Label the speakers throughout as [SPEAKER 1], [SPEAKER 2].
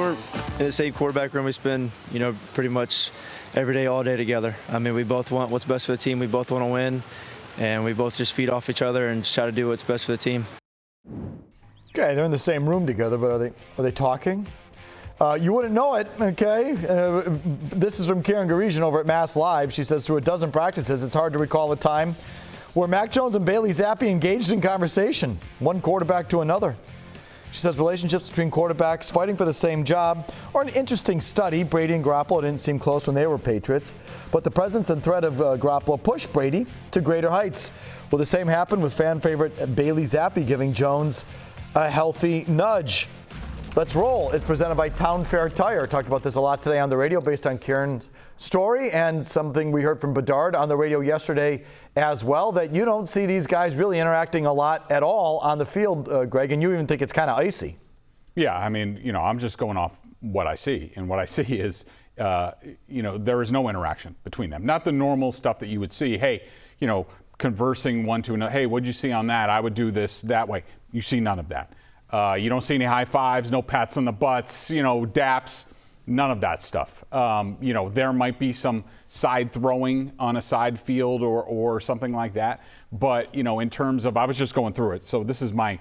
[SPEAKER 1] we're in the same quarterback room. We spend, pretty much every day, all day together. I mean, we both want what's best for the team. We both want to win, and we both just feed off each other and just try to do what's best for the team.
[SPEAKER 2] Okay, they're in the same room together, but are they talking? You wouldn't know it, okay? This is from Karen Garesian over at Mass Live. She says, through a dozen practices, it's hard to recall a time where Mac Jones and Bailey Zappe engaged in conversation, one quarterback to another. She says relationships between quarterbacks fighting for the same job are an interesting study. Brady and Garoppolo didn't seem close when they were Patriots, but the presence and threat of Garoppolo pushed Brady to greater heights. Will the same happen with fan favorite Bailey Zappe giving Jones a healthy nudge? Let's roll. It's presented by Town Fair Tire. Talked about this a lot today on the radio based on Karen's story and something we heard from Bedard on the radio yesterday as well, that you don't see these guys really interacting a lot at all on the field, Greg, and you even think it's kind of icy.
[SPEAKER 3] Yeah, I mean, I'm just going off what I see, and what I see is, there is no interaction between them. Not the normal stuff that you would see. Hey, conversing one to another. Hey, what'd you see on that? I would do this that way. You see none of that. You don't see any high fives, no pats on the butts, daps, none of that stuff. There might be some side throwing on a side field or something like that. But, in terms of, I was just going through it. So this is my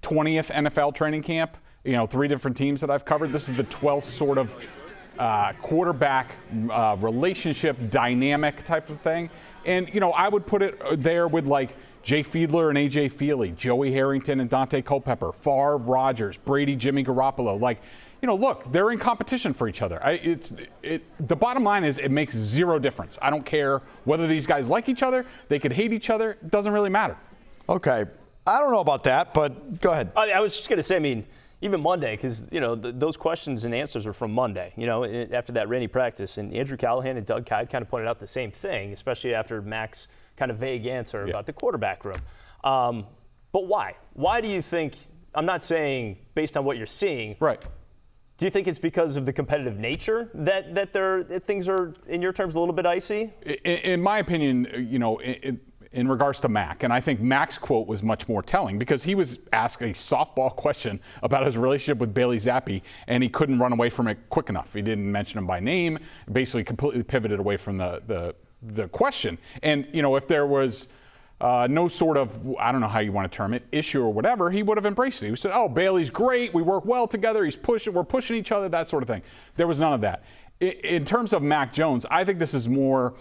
[SPEAKER 3] 20th NFL training camp, 3 different teams that I've covered. This is the 12th sort of quarterback relationship dynamic type of thing. And, I would put it there with like Jay Fiedler and A.J. Feely, Joey Harrington and Dante Culpepper, Favre, Rodgers, Brady, Jimmy Garoppolo. Look, they're in competition for each other. The bottom line is it makes zero difference. I don't care whether these guys like each other. They could hate each other. It doesn't really matter.
[SPEAKER 2] Okay. I don't know about that, but go ahead.
[SPEAKER 4] I was just going to say, even Monday, because, those questions and answers are from Monday, after that rainy practice. And Andrew Callahan and Doug Kyed kind of pointed out the same thing, especially after Mac's kind of vague answer about the quarterback room. But why? Why do you think, I'm not saying based on what you're seeing.
[SPEAKER 3] Right.
[SPEAKER 4] Do you think it's because of the competitive nature that things are, in your terms, a little bit icy?
[SPEAKER 3] In my opinion, in regards to Mac, and I think Mac's quote was much more telling because he was asked a softball question about his relationship with Bailey Zappe, and he couldn't run away from it quick enough. He didn't mention him by name, basically completely pivoted away from the question. And, if there was no sort of, I don't know how you want to term it, issue or whatever, he would have embraced it. He said, oh, Bailey's great. We work well together. We're pushing each other, that sort of thing. There was none of that. In terms of Mac Jones, I think this is more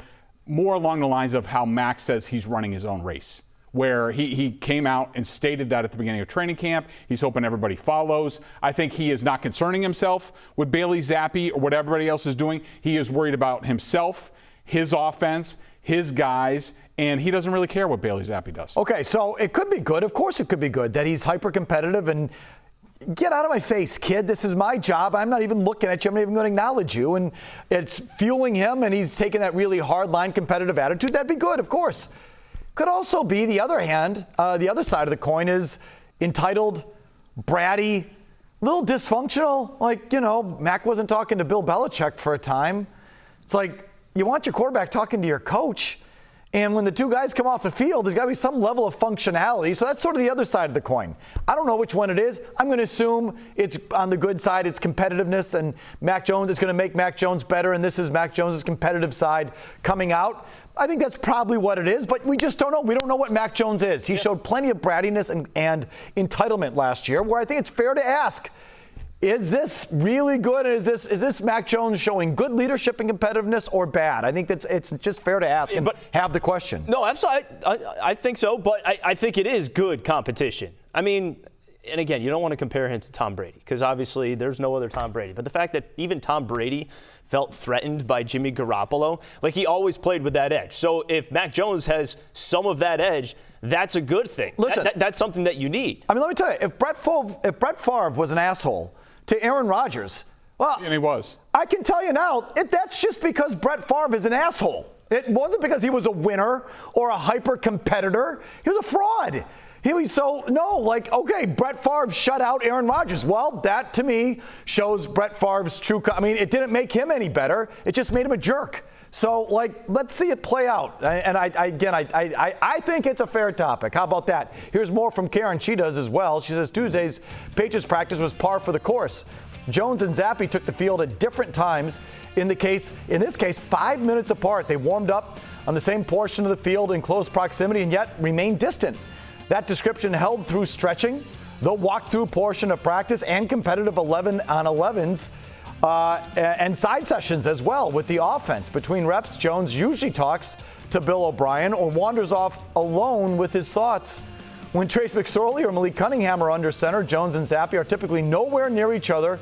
[SPEAKER 3] along the lines of how Mac says he's running his own race, where he came out and stated that at the beginning of training camp. He's hoping everybody follows. I think he is not concerning himself with Bailey Zappe or what everybody else is doing. He is worried about himself, his offense, his guys, and he doesn't really care what Bailey Zappe does.
[SPEAKER 2] Okay, so it could be good. Of course it could be good that he's hyper-competitive and get out of my face, kid. This is my job. I'm not even looking at you. I'm not even going to acknowledge you. And it's fueling him, and he's taking that really hard-line competitive attitude. That'd be good, of course. Could also be the other hand, the other side of the coin is entitled, bratty, a little dysfunctional. Mac wasn't talking to Bill Belichick for a time. It's like you want your quarterback talking to your coach. And when the two guys come off the field, there's got to be some level of functionality. So that's sort of the other side of the coin. I don't know which one it is. I'm going to assume it's on the good side. It's competitiveness, and Mac Jones is going to make Mac Jones better, and this is Mac Jones' competitive side coming out. I think that's probably what it is, but we just don't know. We don't know what Mac Jones is. He showed plenty of brattiness and entitlement last year, where I think it's fair to ask, is this really good? Is this Mac Jones showing good leadership and competitiveness or bad? I think it's just fair to ask and have the question.
[SPEAKER 4] No, absolutely. I think so, but I think it is good competition. And again, you don't want to compare him to Tom Brady because obviously there's no other Tom Brady. But the fact that even Tom Brady felt threatened by Jimmy Garoppolo, he always played with that edge. So if Mac Jones has some of that edge, that's a good thing.
[SPEAKER 2] Listen,
[SPEAKER 4] that's something that you need.
[SPEAKER 2] Let me tell you, if Brett Favre was an asshole to Aaron Rodgers, well,
[SPEAKER 3] and he was. I
[SPEAKER 2] can tell you now, that's just because Brett Favre is an asshole. It wasn't because he was a winner or a hyper competitor. He was a fraud. Okay, Brett Favre shut out Aaron Rodgers. Well, that to me shows Brett Favre's true. It didn't make him any better. It just made him a jerk. So, let's see it play out. And I think it's a fair topic. How about that? Here's more from Karen. She does as well. She says Tuesday's Patriots practice was par for the course. Jones and Zappe took the field at different times. In this case, 5 minutes apart. They warmed up on the same portion of the field in close proximity and yet remained distant. That description held through stretching, the walk-through portion of practice, and competitive 11-on-11s and side sessions as well with the offense. Between reps, Jones usually talks to Bill O'Brien or wanders off alone with his thoughts. When Trace McSorley or Malik Cunningham are under center, Jones and Zappe are typically nowhere near each other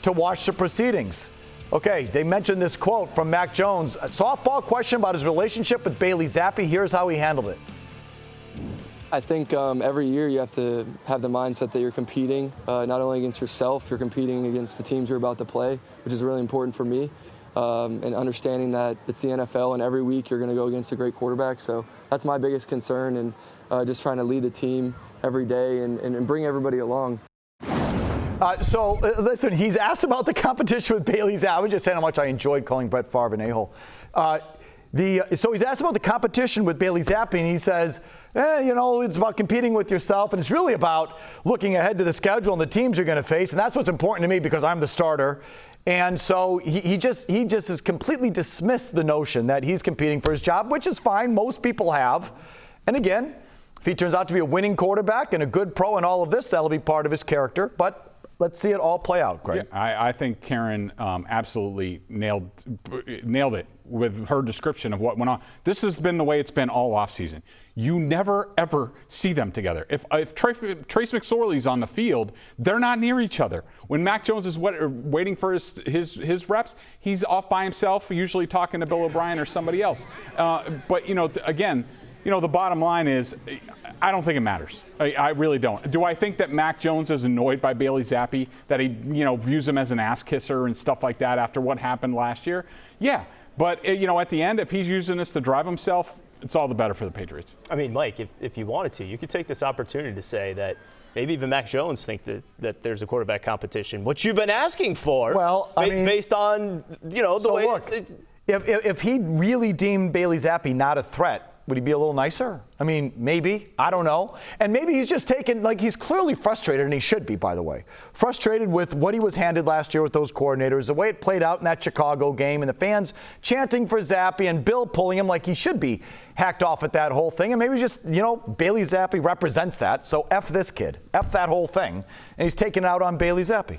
[SPEAKER 2] to watch the proceedings. Okay, they mentioned this quote from Mac Jones. A softball question about his relationship with Bailey Zappe. Here's how he handled it.
[SPEAKER 5] I think every year you have to have the mindset that you're competing, not only against yourself, you're competing against the teams you're about to play, which is really important for me. And understanding that it's the NFL and every week you're going to go against a great quarterback. So that's my biggest concern, and just trying to lead the team every day and bring everybody along.
[SPEAKER 2] Listen, he's asked about the competition with Bailey Zappe. I was just saying how much I enjoyed calling Brett Favre an a-hole. So he's asked about the competition with Bailey Zappe, and he says, it's about competing with yourself, and it's really about looking ahead to the schedule and the teams you're going to face, and that's what's important to me because I'm the starter. And so he just has completely dismissed the notion that he's competing for his job, which is fine. Most people have. And again, if he turns out to be a winning quarterback and a good pro and all of this, that'll be part of his character. But let's see it all play out, Greg.
[SPEAKER 3] Yeah, I think Karen absolutely nailed it with her description of what went on. This has been the way it's been all offseason. You never, ever see them together. If Trace McSorley's on the field, they're not near each other. When Mac Jones is waiting for his reps, he's off by himself, usually talking to Bill O'Brien or somebody else. But, again, the bottom line is I don't think it matters. I really don't. Do I think that Mac Jones is annoyed by Bailey Zappe, that he, views him as an ass kisser and stuff like that after what happened last year? Yeah. But, at the end, if he's using this to drive himself, it's all the better for the Patriots. I
[SPEAKER 4] mean, Mike, if you wanted to, you could take this opportunity to say that maybe even Mac Jones think that there's a quarterback competition, which you've been asking for.
[SPEAKER 2] Well,
[SPEAKER 4] based on, the way
[SPEAKER 2] look, if he really deemed Bailey Zappe not a threat, would he be a little nicer? I mean, maybe. I don't know. And maybe he's just he's clearly frustrated, and he should be, by the way. Frustrated with what he was handed last year with those coordinators, the way it played out in that Chicago game, and the fans chanting for Zappe and Bill pulling him like he should be hacked off at that whole thing. And maybe just, Bailey Zappe represents that. So F this kid. F that whole thing. And he's taking it out on Bailey Zappe.